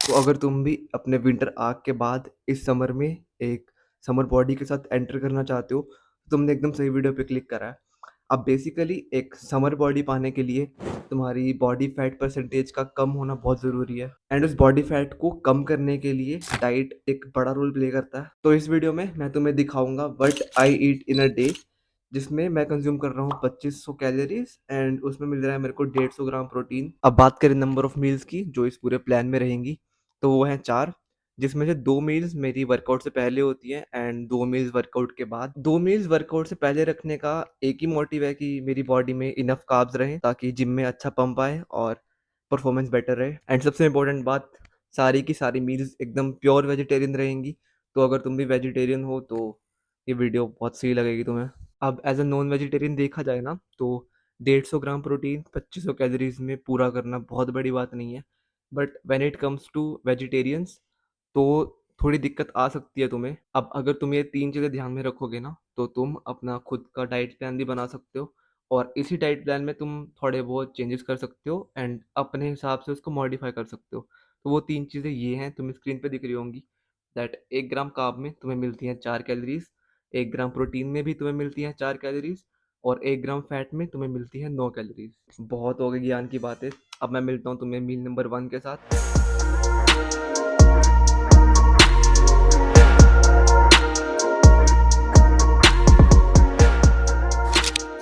तो अगर तुम भी अपने विंटर आग के बाद इस समर में एक समर बॉडी के साथ एंटर करना चाहते हो, तो तुमने एकदम सही वीडियो पे क्लिक करा है। अब बेसिकली एक समर बॉडी पाने के लिए तुम्हारी बॉडी फैट परसेंटेज का कम होना बहुत ज़रूरी है, एंड उस बॉडी फैट को कम करने के लिए डाइट एक बड़ा रोल प्ले करता है। तो इस वीडियो में मैं तुम्हें दिखाऊंगा what I eat in a day, जिसमें मैं कंज्यूम कर रहा हूँ 2500 कैलोरीज एंड उसमें मिल रहा है मेरे को 150 ग्राम प्रोटीन। अब बात करें नंबर ऑफ मील्स की जो इस पूरे प्लान में रहेंगी, तो वो हैं 4, जिसमें से 2 मील्स मेरी वर्कआउट से पहले होती हैं एंड 2 मील्स वर्कआउट के बाद। 2 मील्स वर्कआउट से पहले रखने का एक ही मोटिव है कि मेरी बॉडी में इनफ कार्ब्स रहें ताकि जिम में अच्छा पंप आए और परफॉर्मेंस बेटर रहे। एंड सबसे इम्पोर्टेंट बात, सारी की सारी मील्स एकदम प्योर वेजिटेरियन रहेंगी। तो अगर तुम भी वेजिटेरियन हो तो ये वीडियो बहुत सही लगेगी तुम्हें। अब एज अ नॉन वेजिटेरियन देखा जाए ना, तो 150 ग्राम प्रोटीन 2500 कैलोरीज में पूरा करना बहुत बड़ी बात नहीं है। But when it comes to vegetarians, तो थोड़ी दिक्कत आ सकती है तुम्हें। अब अगर तुम ये 3 चीज़ें ध्यान में रखोगे ना, तो तुम अपना खुद का डाइट प्लान भी बना सकते हो और इसी डाइट प्लान में तुम थोड़े बहुत चेंजेस कर सकते हो एंड अपने हिसाब से उसको मॉडिफाई कर सकते हो। तो वो 3 चीज़ें ये हैं, तुम्हें स्क्रीन पे दिख रही होंगी। दैट 1 ग्राम कार्ब में तुम्हें मिलती हैं 4 कैलोरीज़, 1 ग्राम प्रोटीन में भी तुम्हें मिलती हैं 4 कैलोरीज़ और 1 ग्राम फैट में तुम्हें मिलती हैं 9 कैलोरीज़। बहुत हो गई ज्ञान की बातें। अब मैं मिलता हूँ तुम्हें मील नंबर 1 के साथ।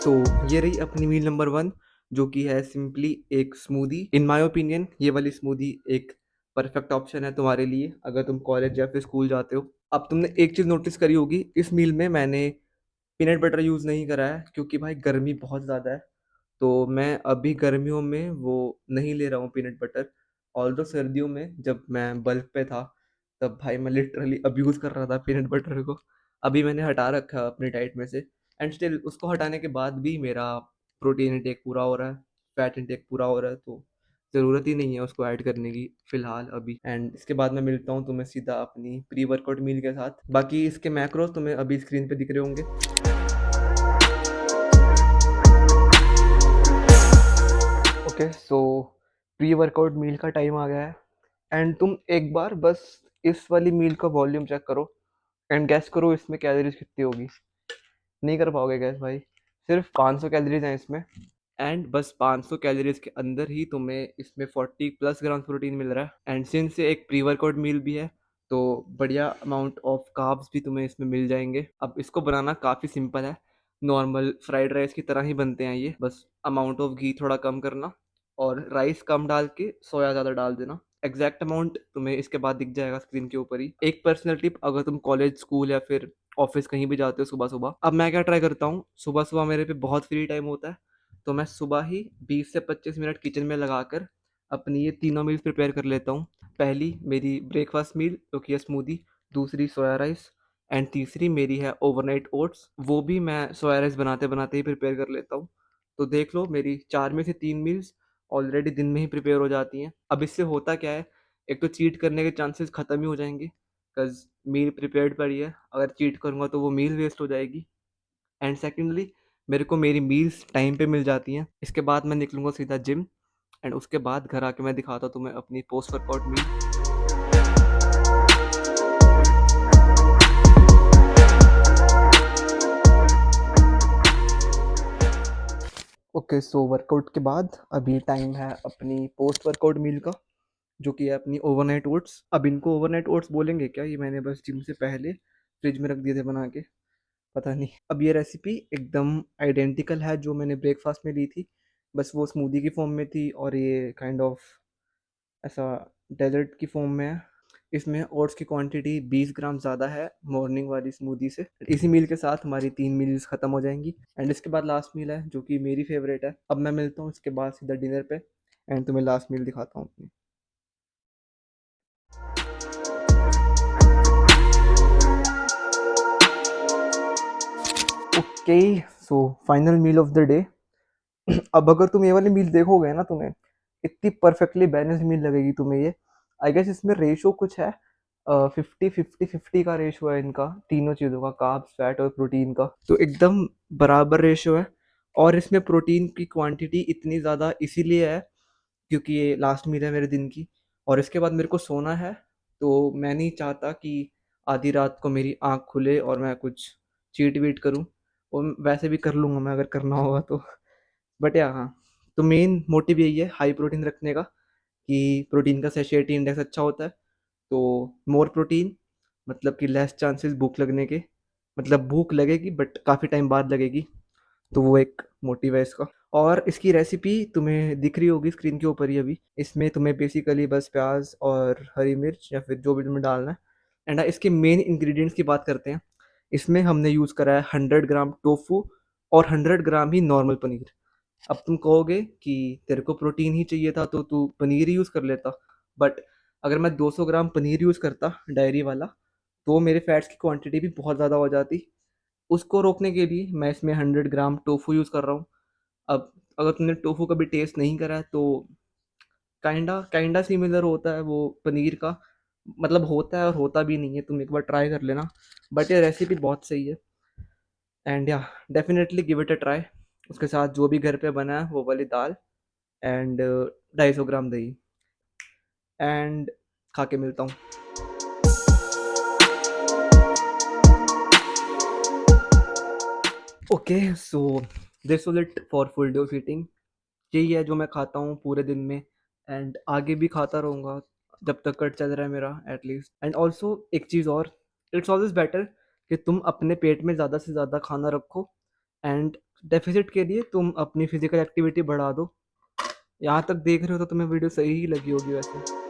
तो ये रही अपनी मील नंबर 1, जो कि है सिंपली एक स्मूदी। इन माय ओपिनियन ये वाली स्मूदी एक परफेक्ट ऑप्शन है तुम्हारे लिए अगर तुम कॉलेज या फिर स्कूल जाते हो। अब तुमने एक चीज़ नोटिस करी होगी, इस मील में मैंने पीनट बटर यूज़ नहीं करा है क्योंकि भाई गर्मी बहुत ज़्यादा है। तो मैं अभी गर्मियों में वो नहीं ले रहा हूँ पीनट बटर। ऑल्दो सर्दियों में जब मैं बल्क पे था, तब भाई मैं लिटरली अब्यूज़ कर रहा था पीनट बटर को। अभी मैंने हटा रखा है अपनी डाइट में से, एंड स्टिल उसको हटाने के बाद भी मेरा प्रोटीन इंटेक पूरा हो रहा है, फैट इंटेक पूरा हो रहा है। तो ज़रूरत ही नहीं है उसको ऐड करने की फ़िलहाल अभी। एंड इसके बाद मैं मिलता हूँ तुम्हें सीधा अपनी प्री वर्कआउट मील के साथ। बाकी इसके मैक्रोस तुम्हें अभी स्क्रीन पे दिख रहे होंगे। Okay, so pre workout meal का टाइम आ गया है एंड तुम एक बार बस इस वाली मील का वॉल्यूम चेक करो एंड गैस करो इसमें कैलोरीज कितनी होगी। नहीं कर पाओगे गैस भाई, सिर्फ 500 कैलोरीज हैं इसमें। एंड बस 500 कैलोरीज के अंदर ही तुम्हें इसमें 40 प्लस ग्राम प्रोटीन मिल रहा है। एंड सिंस ये एक प्री वर्कआउट मील भी है, तो बढ़िया अमाउंट ऑफ कार्ब्स भी तुम्हें इसमें मिल जाएंगे। अब इसको बनाना काफ़ी सिंपल है, नॉर्मल फ्राइड राइस की तरह ही बनते हैं ये। बस अमाउंट ऑफ घी थोड़ा कम करना और राइस कम डाल के सोया ज़्यादा डाल देना। एग्जैक्ट अमाउंट तुम्हें इसके बाद दिख जाएगा स्क्रीन के ऊपर ही। एक पर्सनल टिप, अगर तुम कॉलेज स्कूल या फिर ऑफिस कहीं भी जाते हो सुबह सुबह, अब मैं क्या ट्राई करता हूँ, सुबह सुबह मेरे पे बहुत फ्री टाइम होता है, तो मैं सुबह ही 20 से 25 मिनट किचन में लगाकर अपनी ये तीनों मील्स प्रिपेयर कर लेता हूँ। पहली मेरी ब्रेकफास्ट मील जो कि है स्मूदी, दूसरी सोया राइस एंड तीसरी मेरी है ओवरनाइट ओट्स। वो भी मैं सोया राइस बनाते बनाते ही प्रिपेयर कर लेता हूँ। तो देख लो मेरी 4 में से 3 मील्स ऑलरेडी दिन में ही प्रिपेयर हो जाती हैं। अब इससे होता क्या है, एक तो चीट करने के चांसेस ख़त्म ही हो जाएंगे बिकॉज मील प्रिपेयर्ड पड़ी है। अगर चीट करूँगा तो वो मील वेस्ट हो जाएगी, एंड सेकेंडली मेरे को मेरी मील्स टाइम पे मिल जाती हैं। इसके बाद मैं निकलूँगा सीधा जिम एंड उसके बाद घर आके मैं दिखाता हूँ तुम्हें अपनी post workout meal. Okay, so workout के बाद अभी टाइम है अपनी पोस्ट वर्कआउट मील का, जो कि है अपनी ओवरनाइट ओट्स। अब इनको ओवरनाइट ओट्स बोलेंगे क्या, ये मैंने बस जिम से पहले फ्रिज में रख दिए थे बना के, पता नहीं। अब ये रेसिपी एकदम आइडेंटिकल है जो मैंने ब्रेकफास्ट में ली थी, बस वो स्मूदी की फॉर्म में थी और ये काइंड ऑफ ऐसा डेजर्ट की फॉर्म में है। इसमें ओट्स की क्वांटिटी 20 ग्राम ज़्यादा है मॉर्निंग वाली स्मूदी से। इसी मील के साथ हमारी 3 मील्स ख़त्म हो जाएंगी एंड इसके बाद लास्ट मील है जो कि मेरी फेवरेट है। अब मैं मिलता हूँ इसके बाद सीधा डिनर पे एंड तुम्हें लास्ट मील दिखाता हूँ अपनी। Okay, so final meal of the day. अब अगर तुम ये वाली मील देखोगे ना, तुम्हें इतनी परफेक्टली बैलेंस्ड मील लगेगी तुम्हें ये। आई गेस इसमें रेशो कुछ है 50-50-50 का रेशो है इनका, तीनों चीज़ों का, कार्ब्स फैट और प्रोटीन का। तो एकदम बराबर रेशो है। और इसमें प्रोटीन की क्वांटिटी इतनी ज़्यादा इसीलिए है क्योंकि ये लास्ट मील है मेरे दिन की, और इसके बाद मेरे को सोना है, तो मैं नहीं चाहता कि आधी रात को मेरी आँख खुले और मैं कुछ चीट-वीट करूँ, और वैसे भी कर लूँगा मैं अगर करना होगा तो। बट या हाँ, तो मेन मोटिव यही है हाई प्रोटीन रखने का, कि प्रोटीन का सैटिस्फैक्शन इंडेक्स अच्छा होता है, तो मोर प्रोटीन मतलब कि लेस चांसेस भूख लगने के, मतलब भूख लगेगी बट काफ़ी टाइम बाद लगेगी, तो वो एक मोटिव है इसका। और इसकी रेसिपी तुम्हें दिख रही होगी स्क्रीन के ऊपर ही अभी। इसमें तुम्हें बेसिकली बस प्याज और हरी मिर्च या फिर जो भी तुम्हें डालना है, एंड इसके मेन इंग्रेडिएंट्स की बात करते हैं। इसमें हमने यूज़ करा है 100 ग्राम टोफू और 100 ग्राम ही नॉर्मल पनीर। अब तुम कहोगे कि तेरे को प्रोटीन ही चाहिए था तो तू पनीर ही यूज़ कर लेता, बट अगर मैं 200 ग्राम पनीर यूज़ करता डेयरी वाला, तो मेरे फैट्स की क्वांटिटी भी बहुत ज़्यादा हो जाती। उसको रोकने के लिए मैं इसमें 100 ग्राम टोफू यूज़ कर रहा हूँ। अब अगर तुमने टोफू कभी टेस्ट नहीं करा है तो काइंडा काइंडा सिमिलर होता है वो पनीर का, मतलब होता है और होता भी नहीं है, तुम एक बार ट्राई कर लेना। बट ये रेसिपी बहुत सही है, एंड या definitely give it a try. उसके साथ जो भी घर पे बना है वो वाली दाल एंड 250 ग्राम दही, एंड खा के मिलता हूँ। Okay, so this was it for full day of eating. यही है जो मैं खाता हूँ पूरे दिन में, एंड आगे भी खाता रहूँगा जब तक कट चल रहा है मेरा एटलीस्ट। एंड ऑल्सो एक चीज़ और, इट्स ऑलवेज बेटर कि तुम अपने पेट में ज़्यादा से ज़्यादा खाना रखो, एंड डेफिसिट के लिए तुम अपनी फिजिकल एक्टिविटी बढ़ा दो। यहाँ तक देख रहे हो तो तुम्हें वीडियो सही ही लगी होगी वैसे।